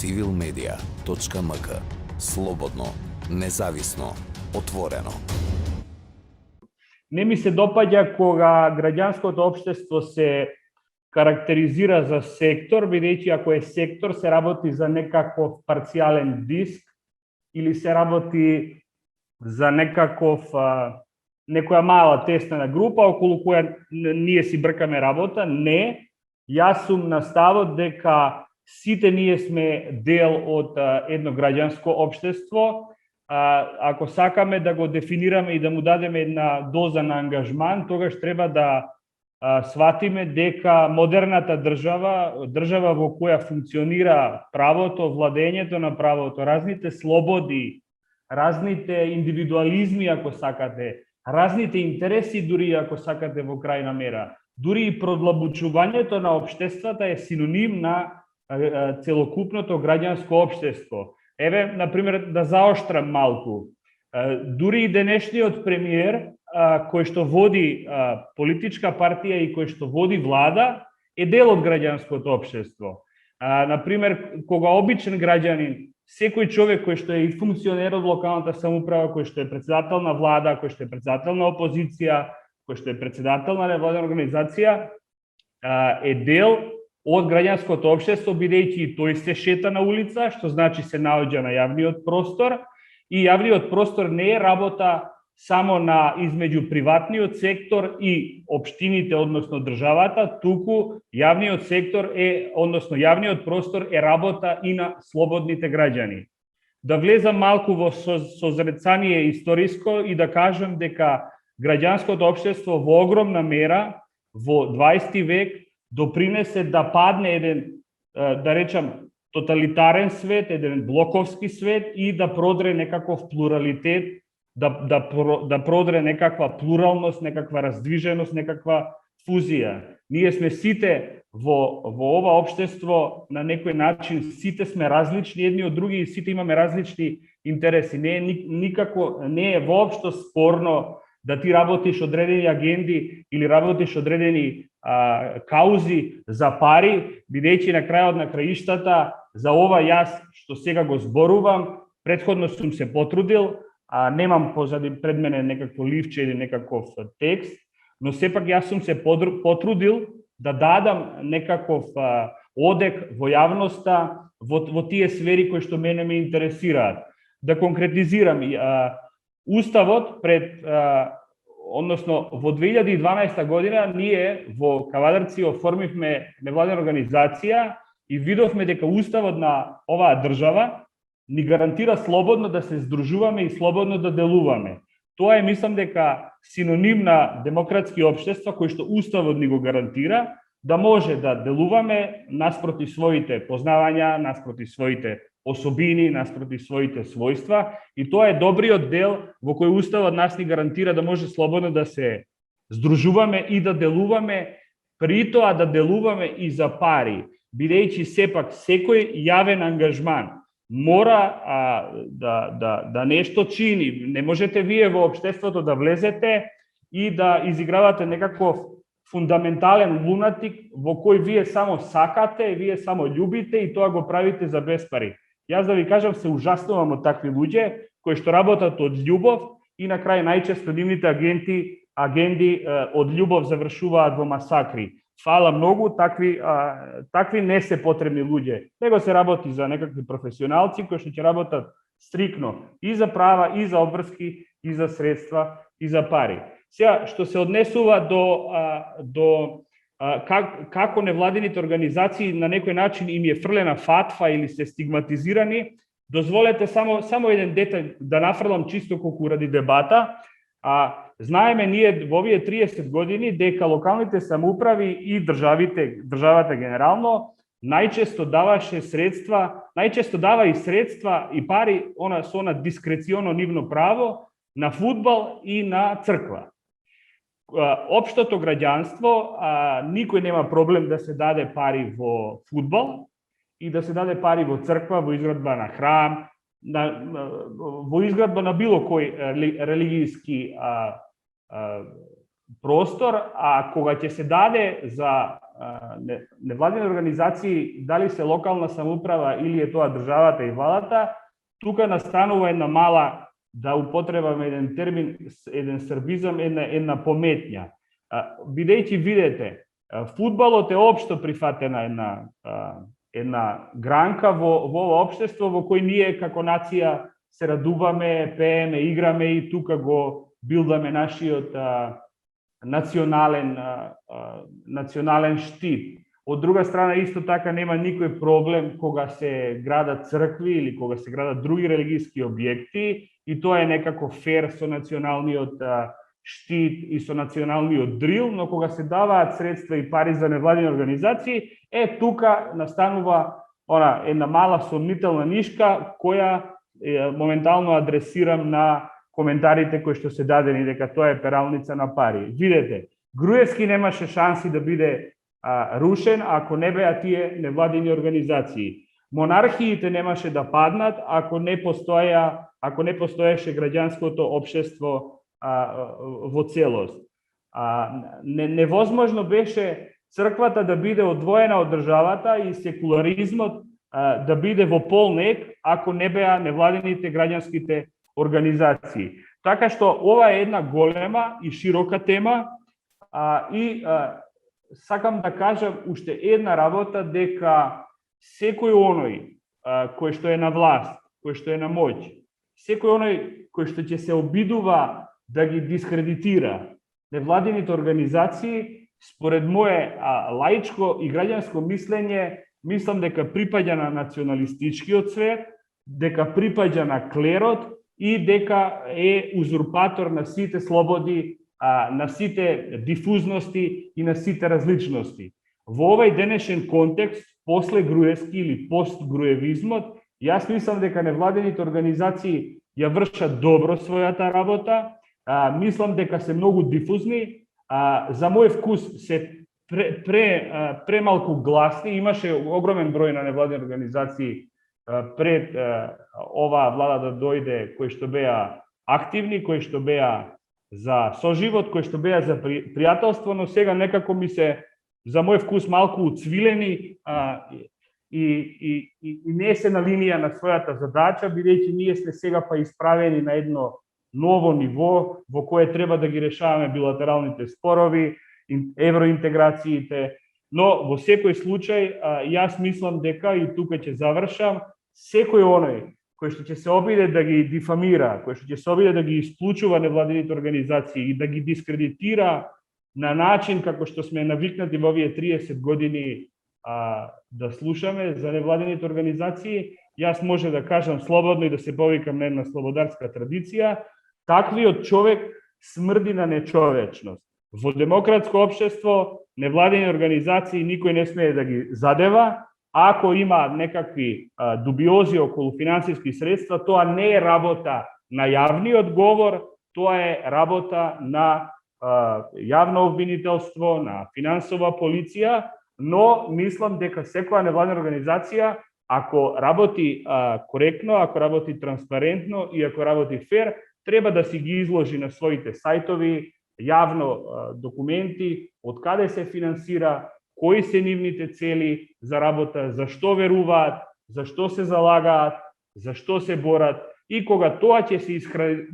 civilmedia.mk. Slobodno, независно, отворено. Не ми се допаѓа кога граѓанското општество се карактеризира за сектор, бидејќи ако е сектор се работи за некаков парцијален диск или се работи за некоја мала теснена група околу која ние си бркаме работа. Не, јас сум на ставот дека сите ние сме дел од едно граѓанско општество. Ако сакаме да го дефинираме и да му дадеме една доза на ангажман, тогаш треба да сватиме дека модерната држава во која функционира правото, владењето на правото, разните слободи, разните индивидуализми, ако сакате, разните интереси, дури ако сакате во крајна мера, дури и продлабучувањето на општествата е синоним на целокупното граѓанско општество. Еве, например, да заоштрам малку. Дури и денешниот премиер, кој што води политичка партија и кој што води влада, е дел од граѓанското општество. Например, кога обичен граѓанин, секој човек кој што е и функционер од локалната самоуправа, кој што е председател на влада, кој што е председател на опозиција, кој што е председател на невладина организација, е дел од граѓанското општество, бидејќи тој се шета на улица, што значи се наоѓа на јавниот простор, и јавниот простор не е работа само на измеѓу приватниот сектор и општините, односно државата, туку јавниот сектор односно јавниот простор е работа и на слободните граѓани. Да влезам малку во созрецание историско и да кажам дека граѓанското општество во огромна мера во 20 век допринесе да падне еден, да речам, тоталитарен свет, еден блоковски свет и да продре некаков плуралитет, да продре некаква плуралност, некаква раздвиженост, некаква фузија. Ние сме сите во ова општество на некој начин, сите сме различни едни од други и сите имаме различни интереси. Не е воопшто спорно да ти работиш одредени агенди или работиш одредени каузи за пари, бидејќи на крајот на краиштата за ова јас што сега го зборувам, претходно сум се потрудил, немам позади пред мене некакво ливче или некаков текст, но сепак јас сум се потрудил да дадам некаков одек во јавноста во тие сфери кои што мене ме интересираат. Да конкретизирам, Уставот односно во 2012 година ние во Кавадарци оформивме невладина организација и видовме дека Уставот на оваа држава ни гарантира слободно да се здружуваме и слободно да делуваме. Тоа е, мислам дека, синоним на демократски општества кој што Уставот ни го гарантира, да може да делуваме наспроти своите познавања, наспроти своите особини, наспроти своите својства, и тоа е добриот дел во кој Уставот нас ни гарантира да може слободно да се здружуваме и да делуваме, при тоа да делуваме и за пари, бидејќи сепак секој јавен ангажман мора да нешто чини. Не можете вие во општеството да влезете и да изигравате некаков фундаментален лунатик во кој вие само сакате, вие само љубите и тоа го правите за без пари. Јас да ви кажам, се ужаснувам од такви луѓе кои што работат од љубов и на крај најчесто нивните агенди од љубов завршуваат во масакри. Фала многу, такви не се потребни луѓе. Него се работи за некакви професионалци кои што ќе работат стрикно и за права, и за обврски, и за средства, и за пари. Сега, што се однесува до како невладините организации на некој начин им е фрлена фатва или се стигматизирани, дозволете само еден детај да нафрлам чисто колку ради дебата. Знаеме ние во овие 30 години дека локалните самоуправи и државата генерално најчесто дава и средства и пари со она дискреционо нивно право на фудбал и на црква. Општото граѓанство, никој нема проблем да се даде пари во фудбал и да се даде пари во црква, во изградба на храм, во изградба на било кој религијски простор, а кога ќе се даде за невладени организации, дали се локална самоуправа или е тоа државата и владата, тука настанува една мала, да употребаме еден термин, еден србизам, една пометња. Бидејќи видете, фудбалот е општо прифатена една гранка во ово општество во кој ние како нација се радуваме, пееме, играме и тука го билдаме нашиот национален штит. Од друга страна, исто така нема никој проблем кога се градат цркви или кога се градат други религиски објекти и тоа е некако фер со националниот штит и со националниот дрил, но кога се даваат средства и пари за невладини организации, тука настанува една мала сомнителна нишка која моментално адресирам на коментарите кои што се дадени дека тоа е пералница на пари. Видете, Груевски немаше шанси да биде рушен ако не беа тие невладини организации. Монархиите немаше да паднат ако не постоеше граѓанското општество во целост. Невозможно беше црквата да биде одвоена од државата и секуларизмот да биде во полнек ако не беа невладените граѓанските организации. Така што ова е една голема и широка тема и сакам да кажам уште една работа, дека секој оној кој што е на власт, кој што е на моќ, секој оној кој што ќе се обидува да ги дискредитира невладините организации, според мое лаичко и граѓанско мислење, мислам дека припаѓа на националистичкиот свет, дека припаѓа на клерот и дека е узурпатор на сите слободи, на сите дифузности и на сите различности. Во овој денешен контекст, после Груевски или пост-груевизмот, јас мислам дека невладените организации ја вршат добро својата работа, мислам дека се многу дифузни, за мој вкус се премалку гласни, имаше огромен број на невладени организации пред оваа влада да дојде, кои што беа активни, кои што беа за соживот, кои што беа за пријателство, но сега некако ми се, за мој вкус, малку уцвилени и не се на линија на својата задача, бидејќи ние сме сега па исправени на едно ново ниво во кое треба да ги решаваме билатералните спорови, евроинтеграциите, но во секој случај јас мислам дека, и тука ќе завршам, секој оној кој што ќе се обиде да ги дифамира, кој што ќе се обиде да ги исклучува невладените организации и да ги дискредитира на начин како што сме навикнати во овие 30 години да слушаме за невладените организации, јас може да кажам слободно и да се повикам на една слободарска традиција, таквиот човек смрди на нечовечност. Во демократско општество, невладени организации никој не смее да ги задева. Ако има некакви дубиози околу финансиски средства, тоа не е работа на јавниот говор, тоа е работа на јавно обвинителство, на финансова полиција, но мислам дека секоја невладена организација, ако работи коректно, ако работи транспарентно и ако работи фер, треба да си ги изложи на своите сајтови јавно документи, од каде се финансира, кои се нивните цели за работа, зашто веруваат, зашто се залагаат, зашто се борат, и кога тоа ќе се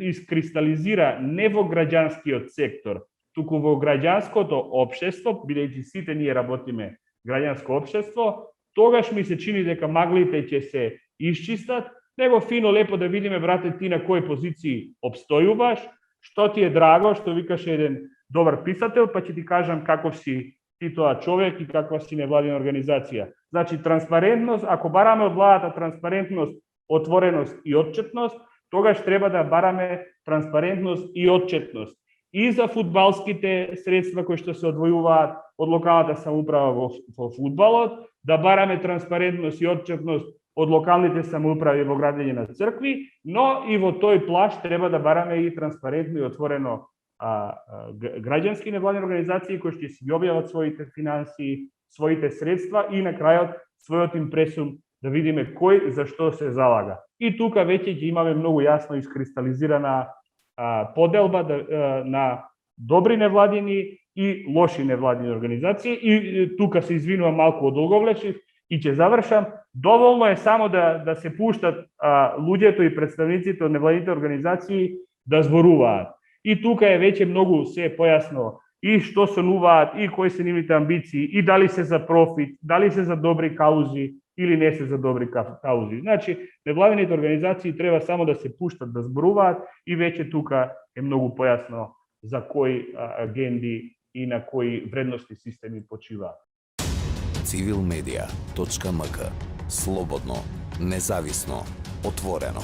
искристализира не во граѓанскиот сектор, туку во граѓанското општество, бидејќи сите ние работиме граѓанско општество, тогаш ми се чини дека маглите ќе се исчистат, него фино лепо да видиме, брате, ти на кои позиции обстојуваш, што ти е драго, што викаше еден добар писател, па ќе ти кажам каков си ти тоа човек и каква си невладина организација. Значи, транспарентност, ако бараме од владата транспарентност, отвореност и отчетност, тогаш треба да бараме транспарентност и отчетност. И за фудбалските средства кои што се одвојуваат од локалната самоуправа во фудбалот, да бараме транспарентност и отчетност од локалните самоуправи во градење на цркви, но и во тој плаш треба да бараме и транспарентно и отворено граѓански невладени организации кои ќе си ги објават своите финансии, своите средства и на крајот својот импресум да видиме кој за што се залага. И тука веќе ќе имаме многу јасно искристализирана поделба на добри невладини и лоши невладини организации. И тука се извинувам малку од одолговлечив и ќе завршам. Доволно е само да се пуштат луѓето и представниците од невладите организации да зборуваат. И тука е веќе многу се појасно и што сонуваат, и кои се нивните амбиции, и дали се за профит, дали се за добри каузи или не се за добри каузи. Значи, невладините организации треба само да се пуштат да зборуваат и веќе тука е многу појасно за кои агенди и на кои вредности системи почиваат. civilmedia.mk. Слободно, независно, отворено.